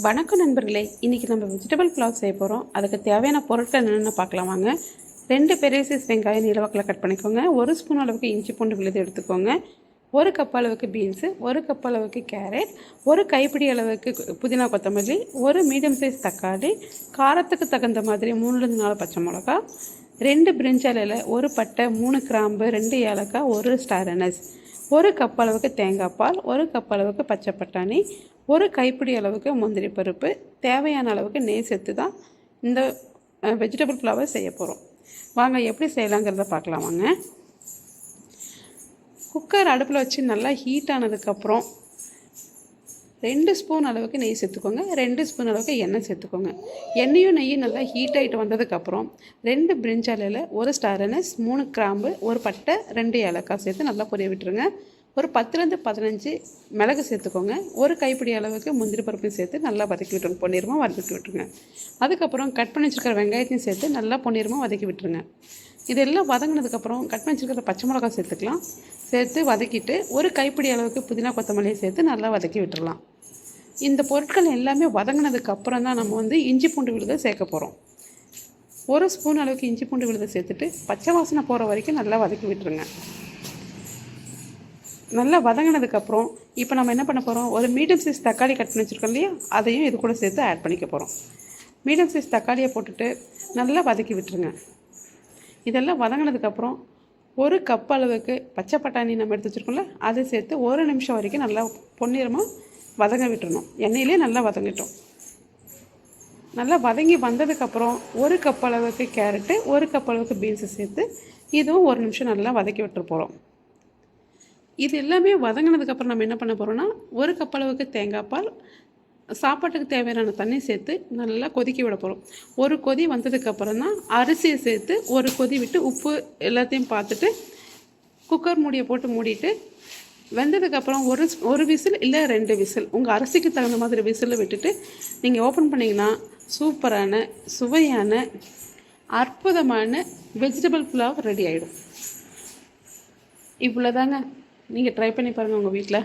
வணக்கம் நண்பர்களே, இன்றைக்கி நம்ம வெஜிடபிள் புலாவ் செய்ய போகிறோம். அதுக்கு தேவையான பொருட்கள் என்னென்னு பார்க்கலாம் வாங்க. 2 பெரிய சைஸ் வெங்காயம் நீளவாக்கில் கட் பண்ணிக்கோங்க. 1 ஸ்பூன் அளவுக்கு இஞ்சி பூண்டு விழுது எடுத்துக்கோங்க. 1 கப் அளவுக்கு பீன்ஸு, 1 கப் அளவுக்கு கேரட், 1 கைப்பிடி அளவுக்கு புதினா கொத்தமல்லி, 1 மீடியம் சைஸ் தக்காளி, காரத்துக்கு தகுந்த மாதிரி 3-4 பச்சை மிளகா, 2 பிரிஞ்சால் இலை, 1 பட்டை, 3 கிராம்பு, 2 ஏலக்காய், 1 ஸ்டார் அனஸ், 1 கப் அளவுக்கு தேங்காய் பால், 1 கப் அளவுக்கு பச்சை பட்டாணி, 1 கைப்பிடி அளவுக்கு முந்திரி பருப்பு, தேவையான அளவுக்கு நெய் சேர்த்து தான் இந்த வெஜிடபிள் புலாவை செய்ய போகிறோம். வாங்க எப்படி செய்யலாங்கிறத பார்க்கலாம் வாங்க. குக்கர் அடுப்பில் வச்சு நல்லா ஹீட் ஆனதுக்கப்புறம் 2 ஸ்பூன் அளவுக்கு நெய் சேர்த்துக்கோங்க. 2 ஸ்பூன் அளவுக்கு எண்ணெய் சேர்த்துக்கோங்க. எண்ணெயும் நெய்யும் நல்லா ஹீட் ஆகிட்டு வந்ததுக்கப்புறம் 2 பிரிஞ்சால் இலை, 1 ஸ்டார் அனஸ், 3 கிராம்பு, 1 பட்டை, 2 ஏலக்காய் சேர்த்து நல்லா பொரிய விட்டுருங்க. ஒரு 10-15 மிளகு சேர்த்துக்கோங்க. 1 கைப்பிடி அளவுக்கு முந்திரி பருப்பையும் சேர்த்து நல்லா வதக்கி விட்டுருங்க. பொன்னிறமாக வதக்கி விட்டுருங்க. அதுக்கப்புறம் கட் பண்ணி வச்சுருக்கிற வெங்காயத்தையும் சேர்த்து நல்லா பொன்னிறமாக வதக்கி விட்டுருங்க. இதெல்லாம் வதங்கினதுக்கப்புறம் கட் பண்ணி வச்சுருக்கிற பச்சை மிளகா சேர்த்துக்கலாம். சேர்த்து வதக்கிட்டு 1 கைப்பிடி அளவுக்கு புதினா கொத்தமல்லியை சேர்த்து நல்லா வதக்கி விட்டுடலாம். இந்த பொருட்கள் எல்லாமே வதங்கினதுக்கப்புறம் தான் நம்ம இஞ்சி பூண்டு விழுதை சேர்க்க போகிறோம். 1 ஸ்பூன் அளவுக்கு இஞ்சி பூண்டு விழுதை சேர்த்துட்டு பச்சை வாசனை போகிற வரைக்கும் நல்லா வதக்கி விட்டுருங்க. நல்லா வதங்கினதுக்கப்புறம் இப்போ நம்ம என்ன பண்ண போகிறோம், ஒரு மீடியம் சைஸ் தக்காளி கட் பண்ணி வச்சுருக்கோம் இல்லையா, அதையும் இது கூட சேர்த்து ஆட் பண்ணிக்க போகிறோம். மீடியம் சைஸ் தக்காளியை போட்டுட்டு நல்லா வதக்கி விட்டுருங்க. இதெல்லாம் வதங்கினதுக்கப்புறம் 1 கப் அளவுக்கு பச்சை பட்டாணி நம்ம எடுத்து வச்சுருக்கோம்ல, அதை சேர்த்து 1 நிமிஷம் வரைக்கும் நல்லா பொன்னிறமாக வதங்க விட்டுறணும். எண்ணெயிலே நல்லா வதங்கிட்டோம். நல்லா வதங்கி வந்ததுக்கப்புறம் 1 கப் அளவுக்கு கேரட்டு, 1 கப் அளவுக்கு பீன்ஸை சேர்த்து இதுவும் 1 நிமிஷம் நல்லா வதக்கி விட்டுற போகிறோம். இது எல்லாமே வதங்கினதுக்கப்புறம் நம்ம என்ன பண்ண போகிறோம்னா, 1 கப் அளவுக்கு தேங்காய் பால், சாப்பாட்டுக்கு தேவையான தண்ணி சேர்த்து நல்லா கொதிக்க விட போகிறோம். ஒரு கொதி வந்ததுக்கப்புறம் தான் அரிசியை சேர்த்து ஒரு கொதி விட்டு உப்பு எல்லாத்தையும் பார்த்துட்டு குக்கர் மூடியை போட்டு மூடிட்டு வெந்ததுக்கப்புறம் ஒரு விசில் இல்லை 2 விசில் உங்கள் அரிசிக்கு தகுந்த மாதிரி விசில் விட்டுட்டு நீங்கள் ஓப்பன் பண்ணிங்கன்னா சூப்பரான சுவையான அற்புதமான வெஜிடபிள் புலாவ் ரெடி ஆகிடும். இவ்வளோதாங்க. நீங்கள் ட்ரை பண்ணி பாருங்கள் உங்கள் வீட்டில்.